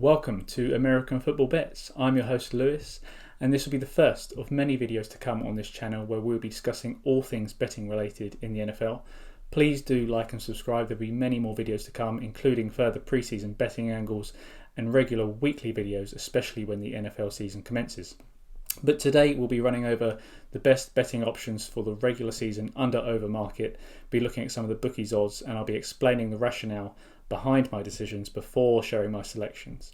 Welcome to American Football Bets. I'm your host Lewis, and this will be the first of many videos to come on this channel where we'll be discussing all things betting related in the NFL. Please do like and subscribe. There'll be many more videos to come, including further preseason betting angles and regular weekly videos, especially when the NFL season commences. But today we'll be running over the best betting options for the regular season under-over market, be looking at some of the bookies odds, and I'll be explaining the rationale behind my decisions before sharing my selections.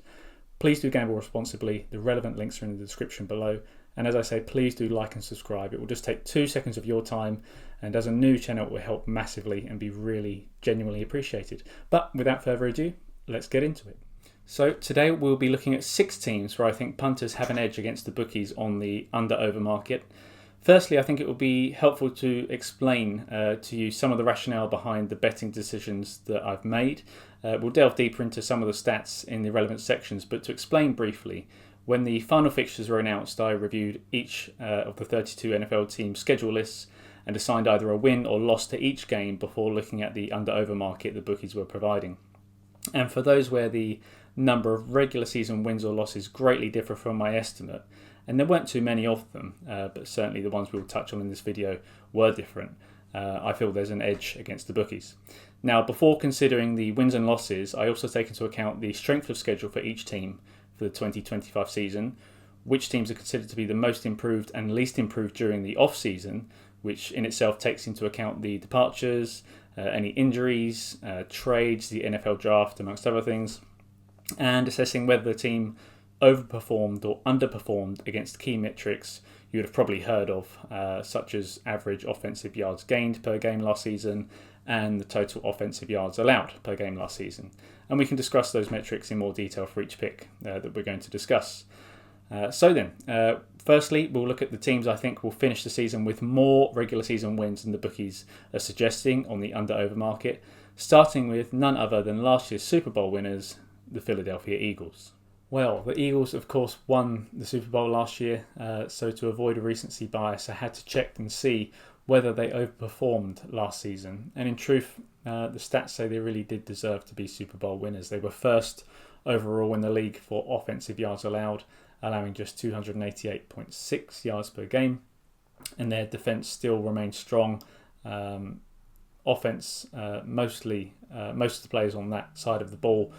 Please do gamble responsibly. The relevant links are in the description below. And as I say, please do like and subscribe. It will just take 2 seconds of your time, and as a new channel it will help massively and be really genuinely appreciated. But without further ado, let's get into it. So today we'll be looking at 6 teams where I think punters have an edge against the bookies on the under-over market. Firstly, I think it will be helpful to explain to you some of the rationale behind the betting decisions that I've made. We'll delve deeper into some of the stats in the relevant sections, but to explain briefly, when the final fixtures were announced, I reviewed each of the 32 NFL teams' schedule lists and assigned either a win or loss to each game before looking at the under-over market the bookies were providing. And for those where the number of regular season wins or losses greatly differ from my estimate, and there weren't too many of them, but certainly the ones we'll touch on in this video were different, I feel there's an edge against the bookies. Now, before considering the wins and losses, I also take into account the strength of schedule for each team for the 2025 season, which teams are considered to be the most improved and least improved during the off-season, which in itself takes into account the departures, any injuries, trades, the NFL draft, amongst other things, and assessing whether the team overperformed or underperformed against key metrics you would have probably heard of, such as average offensive yards gained per game last season and the total offensive yards allowed per game last season. And we can discuss those metrics in more detail for each pick that we're going to discuss. Firstly, we'll look at the teams I think will finish the season with more regular season wins than the bookies are suggesting on the under-over market, starting with none other than last year's Super Bowl winners, the Philadelphia Eagles. Well, the Eagles, of course, won the Super Bowl last year, so to avoid a recency bias, I had to check and see whether they overperformed last season. And in truth, the stats say they really did deserve to be Super Bowl winners. They were first overall in the league for offensive yards allowed, allowing just 288.6 yards per game, and their defense still remains strong. Offense, most of the players on that side of the ball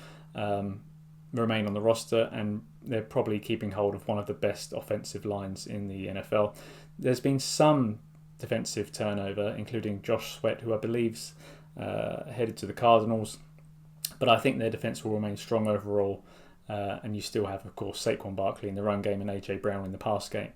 remain on the roster, and they're probably keeping hold of one of the best offensive lines in the NFL. There's been some defensive turnover, including Josh Sweat, who I believe's headed to the Cardinals, but I think their defense will remain strong overall, and you still have, of course, Saquon Barkley in the run game and AJ Brown in the pass game.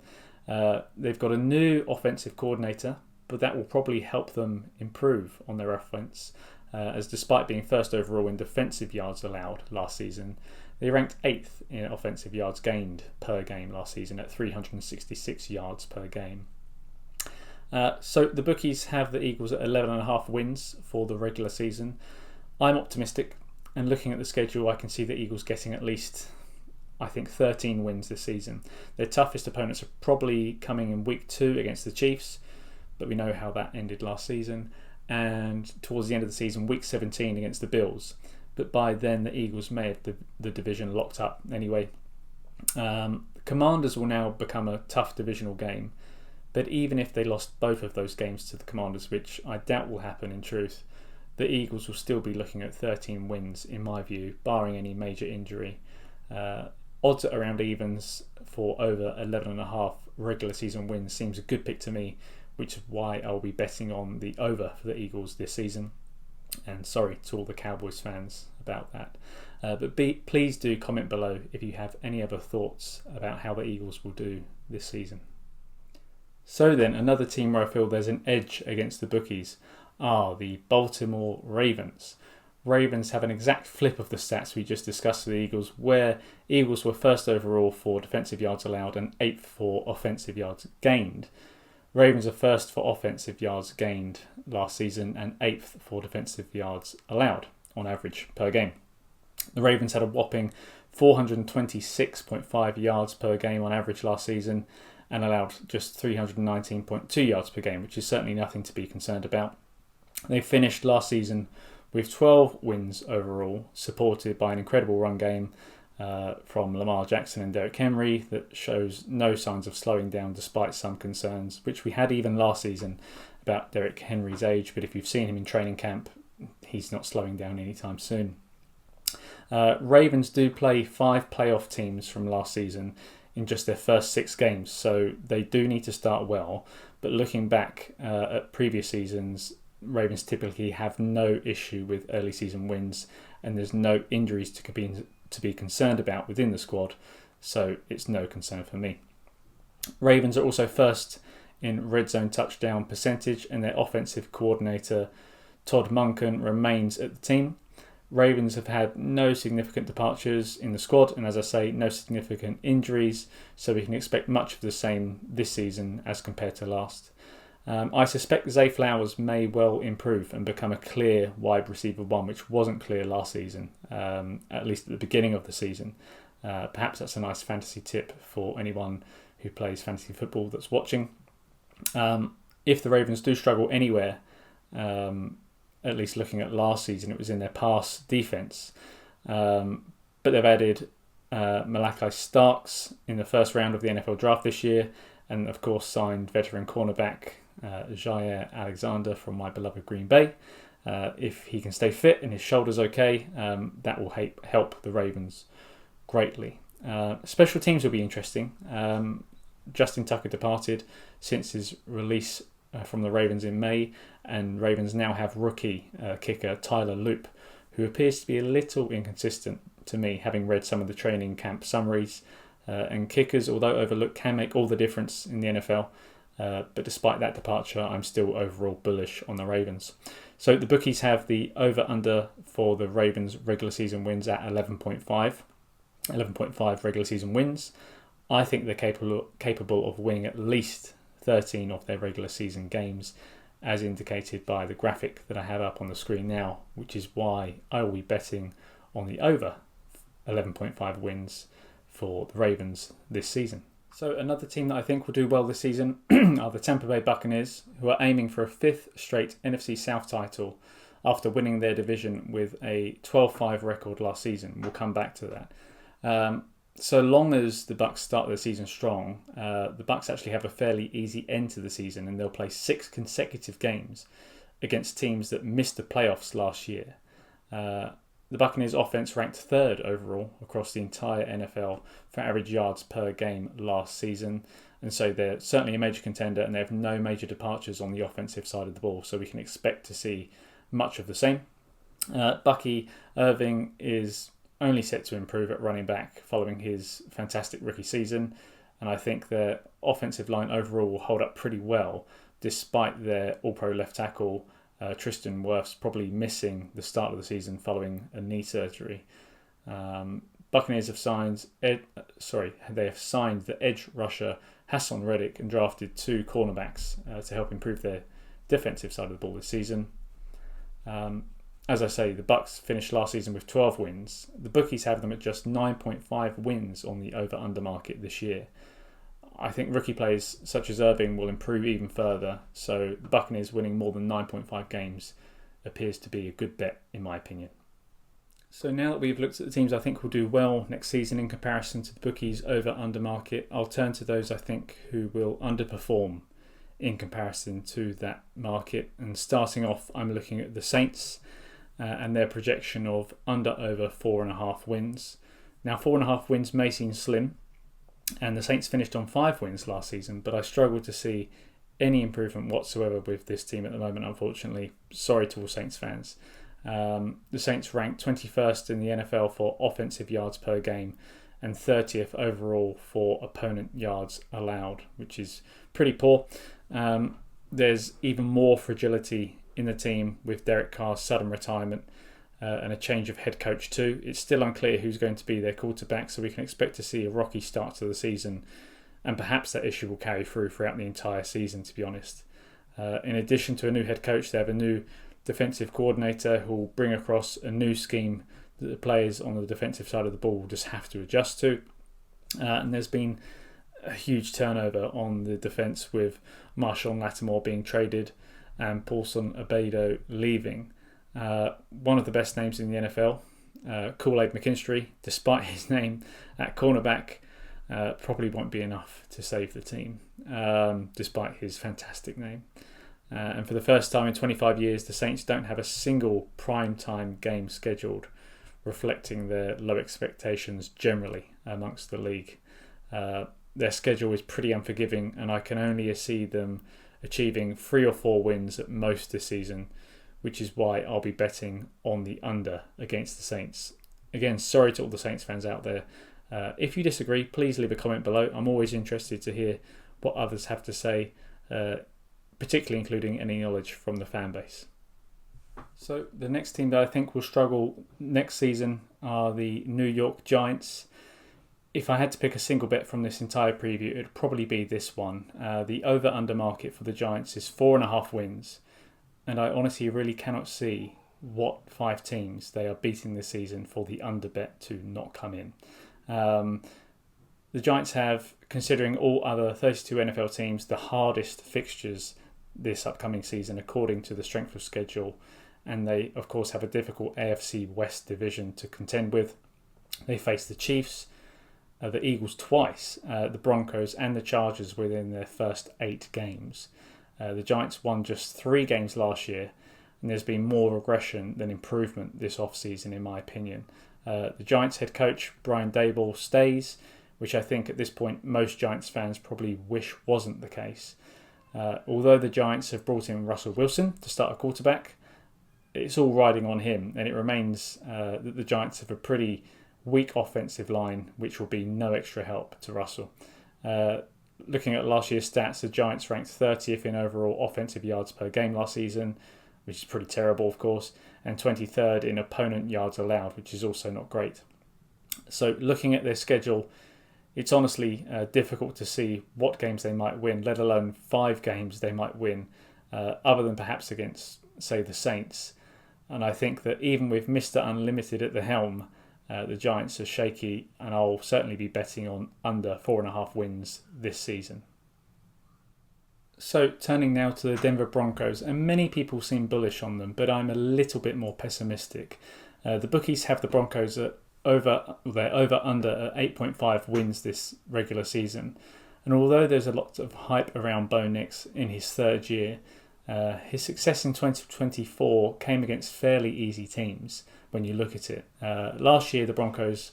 They've got a new offensive coordinator, but that will probably help them improve on their offense, as despite being first overall in defensive yards allowed last season, they ranked 8th in offensive yards gained per game last season at 366 yards per game. So the bookies have the Eagles at 11.5 wins for the regular season. I'm optimistic, and looking at the schedule, I can see the Eagles getting at least, I think, 13 wins this season. Their toughest opponents are probably coming in week 2 against the Chiefs, but we know how that ended last season, and towards the end of the season, week 17 against the Bills. But by then, the Eagles may have the division locked up anyway. Commanders will now become a tough divisional game, but even if they lost both of those games to the Commanders, which I doubt will happen in truth, the Eagles will still be looking at 13 wins, in my view, barring any major injury. Odds at around evens for over 11.5 regular season wins seems a good pick to me, which is why I'll be betting on the over for the Eagles this season. And sorry to all the Cowboys fans about that. But please do comment below if you have any other thoughts about how the Eagles will do this season. So then, another team where I feel there's an edge against the bookies are the Baltimore Ravens. Ravens have an exact flip of the stats we just discussed for the Eagles, where Eagles were first overall for defensive yards allowed and 8th for offensive yards gained. Ravens are first for offensive yards gained last season and 8th for defensive yards allowed on average per game. The Ravens had a whopping 426.5 yards per game on average last season and allowed just 319.2 yards per game, which is certainly nothing to be concerned about. They finished last season with 12 wins overall, supported by an incredible run game, from Lamar Jackson and Derrick Henry that shows no signs of slowing down despite some concerns, which we had even last season about Derrick Henry's age. But if you've seen him in training camp, he's not slowing down anytime soon. Ravens do play 5 playoff teams from last season in just their first 6 games, so they do need to start well. But looking back at previous seasons, Ravens typically have no issue with early season wins, and there's no injuries to be concerned about within the squad, so it's no concern for me. Ravens are also first in red zone touchdown percentage, and their offensive coordinator Todd Monken remains at the team. Ravens have had no significant departures in the squad, and as I say, no significant injuries, so we can expect much of the same this season as compared to last. I suspect Zay Flowers may well improve and become a clear wide receiver 1, which wasn't clear last season, at least at the beginning of the season. Perhaps that's a nice fantasy tip for anyone who plays fantasy football that's watching. If the Ravens do struggle anywhere, at least looking at last season, it was in their pass defence. But they've added Malachi Starks in the first round of the NFL draft this year, and of course signed veteran cornerback Jaire Alexander from my beloved Green Bay. If he can stay fit and his shoulder's okay, that will help the Ravens greatly. Special teams will be interesting. Justin Tucker departed since his release from the Ravens in May, and Ravens now have rookie kicker Tyler Loop, who appears to be a little inconsistent to me, having read some of the training camp summaries. And kickers, although overlooked, can make all the difference in the NFL. But despite that departure, I'm still overall bullish on the Ravens. So the bookies have the over-under for the Ravens regular season wins at 11.5. 11.5 regular season wins. I think they're capable of winning at least 13 of their regular season games, as indicated by the graphic that I have up on the screen now, which is why I will be betting on the over 11.5 wins for the Ravens this season. So another team that I think will do well this season are the Tampa Bay Buccaneers, who are aiming for a 5th straight NFC South title after winning their division with a 12-5 record last season. We'll come back to that. So long as the Bucs start the season strong, the Bucs actually have a fairly easy end to the season, and they'll play 6 consecutive games against teams that missed the playoffs last year. The Buccaneers offense ranked 3rd overall across the entire NFL for average yards per game last season, and so they're certainly a major contender, and they have no major departures on the offensive side of the ball, so we can expect to see much of the same. Bucky Irving is only set to improve at running back following his fantastic rookie season, and I think their offensive line overall will hold up pretty well despite their all-pro left tackle Tristan Wirfs probably missing the start of the season following a knee surgery. Buccaneers have signed they have signed the edge rusher Hassan Reddick and drafted 2 cornerbacks to help improve their defensive side of the ball this season. As I say, the Bucs finished last season with 12 wins. The bookies have them at just 9.5 wins on the over-under market this year. I think rookie players such as Irving will improve even further, so the Buccaneers winning more than 9.5 games appears to be a good bet in my opinion. So now that we've looked at the teams I think will do well next season in comparison to the bookies over-under market, I'll turn to those I think who will underperform in comparison to that market. And starting off, I'm looking at the Saints and their projection of over 4.5 wins. Now 4.5 wins may seem slim, and the Saints finished on 5 wins last season, but I struggle to see any improvement whatsoever with this team at the moment, unfortunately. Sorry to all Saints fans. The Saints ranked 21st in the NFL for offensive yards per game and 30th overall for opponent yards allowed, which is pretty poor. There's even more fragility in the team with Derek Carr's sudden retirement and a change of head coach too. It's still unclear who's going to be their quarterback, so we can expect to see a rocky start to the season, and perhaps that issue will carry throughout the entire season, to be honest. In addition to a new head coach, they have a new defensive coordinator who will bring across a new scheme that the players on the defensive side of the ball will just have to adjust to. And there's been a huge turnover on the defence with Marshawn Lattimore being traded and Paulson Abedo leaving. One of the best names in the NFL, Kool-Aid McKinstry, despite his name at cornerback, probably won't be enough to save the team, despite his fantastic name. And for the first time in 25 years, the Saints don't have a single prime-time game scheduled, reflecting their low expectations generally amongst the league. Their schedule is pretty unforgiving, and I can only see them achieving 3 or 4 wins at most this season, which is why I'll be betting on the under against the Saints. Again, sorry to all the Saints fans out there. If you disagree, please leave a comment below. I'm always interested to hear what others have to say, particularly including any knowledge from the fan base. So the next team that I think will struggle next season are the New York Giants. If I had to pick a single bet from this entire preview, it would probably be this one. The over-under market for the Giants is 4.5 wins. And I honestly really cannot see what 5 teams they are beating this season for the under bet to not come in. The Giants have, considering all other 32 NFL teams, the hardest fixtures this upcoming season according to the strength of schedule. And they, of course, have a difficult AFC West division to contend with. They face the Chiefs, the Eagles twice, the Broncos and the Chargers within their first 8 games. The Giants won just 3 games last year, and there's been more regression than improvement this off-season, in my opinion. The Giants head coach, Brian Daboll, stays, which I think at this point most Giants fans probably wish wasn't the case. Although the Giants have brought in Russell Wilson to start a quarterback, it's all riding on him, and it remains that the Giants have a pretty weak offensive line, which will be no extra help to Russell. Looking at last year's stats, the Giants ranked 30th in overall offensive yards per game last season, which is pretty terrible, of course, and 23rd in opponent yards allowed, which is also not great. So looking at their schedule, it's honestly difficult to see what games they might win, let alone 5 games they might win, other than perhaps against, say, the Saints. And I think that even with Mr. Unlimited at the helm, the Giants are shaky, and I'll certainly be betting on under 4.5 wins this season. So turning now to the Denver Broncos, and many people seem bullish on them, but I'm a little bit more pessimistic. The bookies have the Broncos at over-under at 8.5 wins this regular season. And although there's a lot of hype around Bo Nix in his 3rd year, his success in 2024 came against fairly easy teams when you look at it. Last year, the Broncos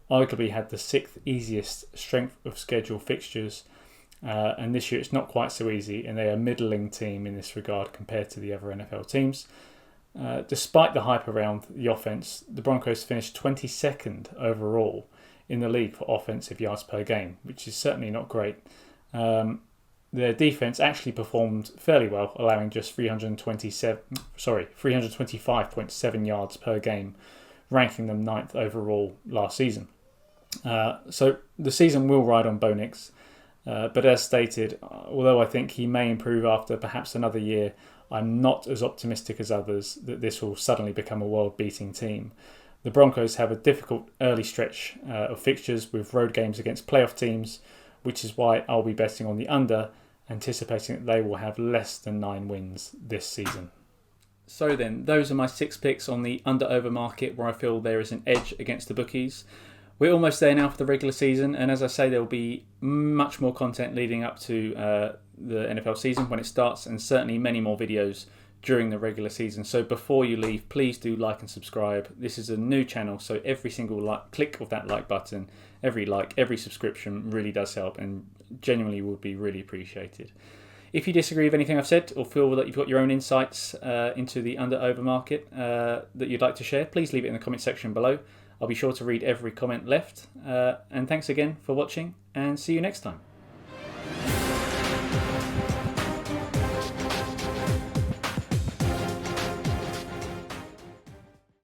arguably had the 6th easiest strength of schedule fixtures, and this year it's not quite so easy, and they are a middling team in this regard compared to the other NFL teams. Despite the hype around the offense, the Broncos finished 22nd overall in the league for offensive yards per game, which is certainly not great. Their defense actually performed fairly well, allowing just 325.7 yards per game, ranking them 9th overall last season. So the season will ride on Bo Nix, but as stated, although I think he may improve after perhaps another year, I'm not as optimistic as others that this will suddenly become a world-beating team. The Broncos have a difficult early stretch of fixtures with road games against playoff teams, which is why I'll be betting on the under, anticipating that they will have less than 9 wins this season. So then, those are my 6 picks on the under-over market where I feel there is an edge against the bookies. We're almost there now for the regular season, and as I say, there will be much more content leading up to the NFL season when it starts, and certainly many more videos during the regular season. So before you leave, please do like and subscribe. This is a new channel, so every single click of that like button, every like, every subscription really does help, and genuinely would be really appreciated. If you disagree with anything I've said, or feel that you've got your own insights into the under-over market that you'd like to share, please leave it in the comment section below. I'll be sure to read every comment left. And thanks again for watching, and see you next time.